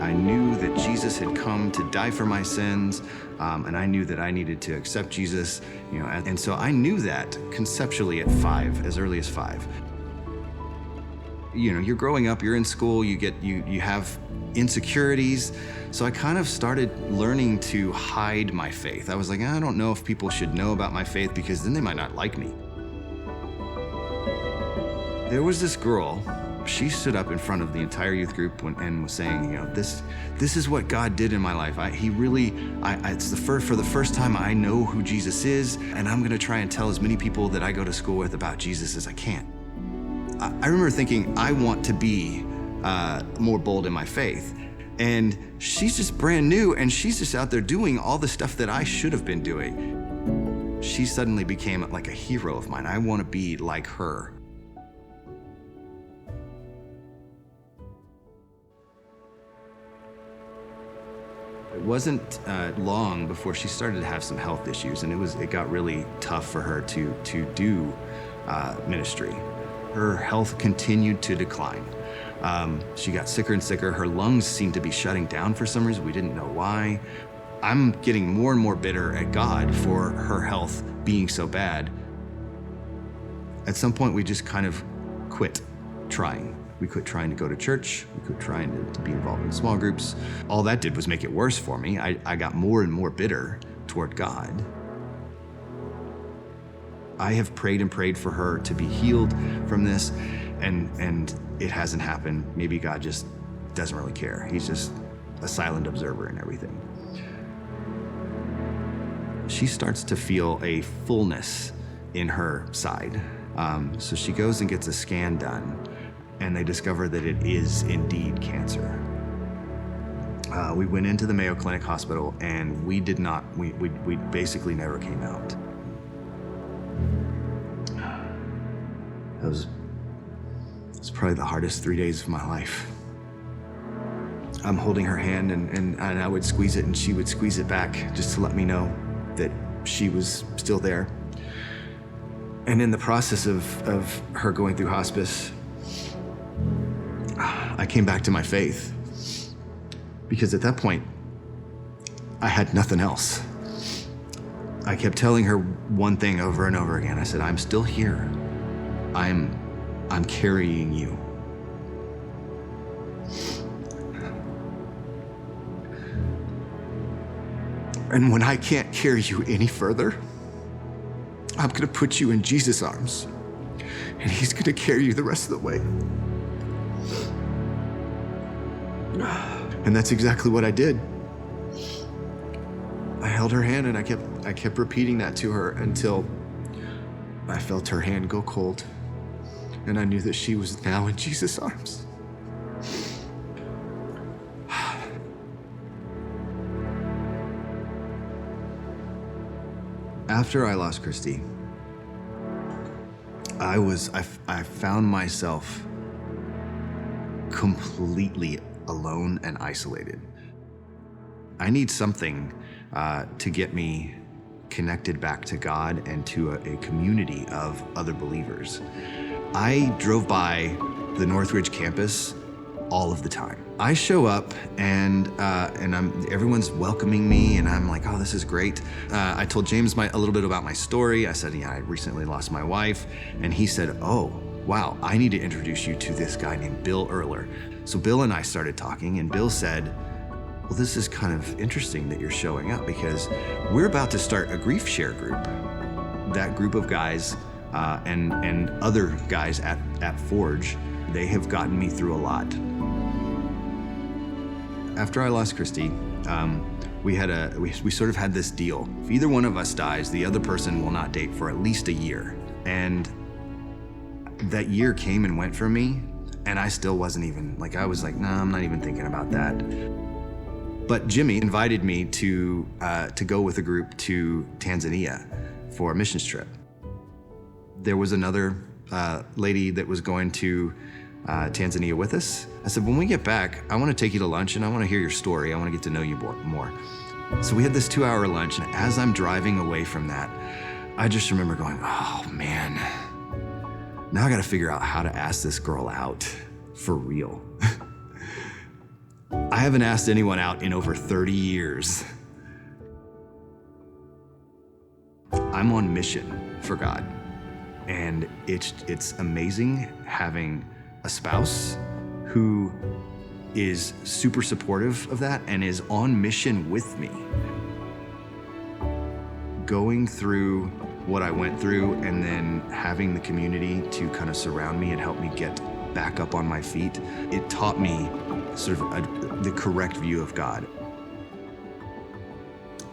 I knew that Jesus had come to die for my sins, and I knew that I needed to accept Jesus, and so I knew that conceptually at 5, as early as 5. You're growing up, you're in school, you have insecurities. So I kind of started learning to hide my faith. I was like, I don't know if people should know about my faith because then they might not like me. There was this girl, she stood up in front of the entire youth group and was saying, this is what God did in my life. For the first time I know who Jesus is, and I'm gonna try and tell as many people that I go to school with about Jesus as I can. I remember thinking, I want to be more bold in my faith. And she's just brand new, and she's just out there doing all the stuff that I should have been doing. She suddenly became like a hero of mine. I want to be like her. It wasn't long before she started to have some health issues, and it got really tough for her to do ministry. Her health continued to decline. She got sicker and sicker. Her lungs seemed to be shutting down for some reason. We didn't know why. I'm getting more and more bitter at God for her health being so bad. At some point, we just kind of quit trying. We quit trying to go to church. We quit trying to be involved in small groups. All that did was make it worse for me. I got more and more bitter toward God. I have prayed and prayed for her to be healed from this, and it hasn't happened. Maybe God just doesn't really care. He's just a silent observer in everything. She starts to feel a fullness in her side. So she goes and gets a scan done, and they discover that it is indeed cancer. We went into the Mayo Clinic Hospital, and we basically never came out. It was probably the hardest 3 days of my life. I'm holding her hand, and I would squeeze it, and she would squeeze it back just to let me know that she was still there. And in the process of her going through hospice, I came back to my faith, because at that point, I had nothing else. I kept telling her one thing over and over again. I said, I'm still here. I'm carrying you. And when I can't carry you any further, I'm gonna put you in Jesus' arms, and he's gonna carry you the rest of the way. And that's exactly what I did. I held her hand, and I kept repeating that to her until I felt her hand go cold, and I knew that she was now in Jesus' arms. After I lost Christy, I found myself completely alone and isolated. I need something to get me connected back to God and to a community of other believers. I drove by the Northridge campus all of the time. I show up and everyone's welcoming me, and I'm like, oh, this is great. I told James a little bit about my story. I said, yeah, I recently lost my wife. And he said, oh, wow, I need to introduce you to this guy named Bill Erler. So Bill and I started talking, and Bill said, well, this is kind of interesting that you're showing up, because we're about to start a grief share group. That group of guys and other guys at Forge, they have gotten me through a lot. After I lost Christy, we sort of had this deal. If either one of us dies, the other person will not date for at least a year. And that year came and went for me, and I still wasn't even, I was like, nah, I'm not even thinking about that. But Jimmy invited me to go with a group to Tanzania for a missions trip. There was another lady that was going to Tanzania with us. I said, when we get back, I want to take you to lunch, and I want to hear your story. I want to get to know you more. So we had this 2-hour lunch, and as I'm driving away from that, I just remember going, oh man, now I got to figure out how to ask this girl out for real. I haven't asked anyone out in over 30 years. I'm on mission for God. And it's amazing having a spouse who is super supportive of that and is on mission with me. Going through what I went through and then having the community to kind of surround me and help me get back up on my feet, it taught me sort of the correct view of God.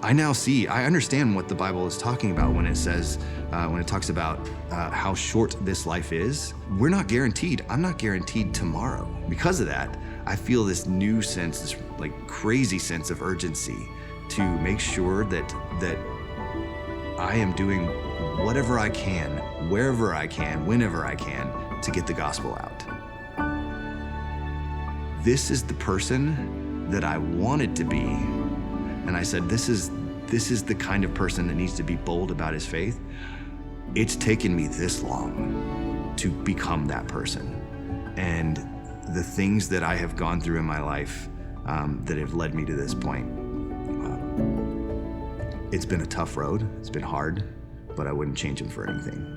I understand what the Bible is talking about when it says, when it talks about how short this life is. We're not guaranteed. I'm not guaranteed tomorrow. Because of that, I feel this new sense, this like crazy sense of urgency to make sure that I am doing whatever I can, wherever I can, whenever I can, to get the gospel out. This is the person that I wanted to be. And I said, this is the kind of person that needs to be bold about his faith. It's taken me this long to become that person. And the things that I have gone through in my life that have led me to this point, it's been a tough road. It's been hard, but I wouldn't change them for anything.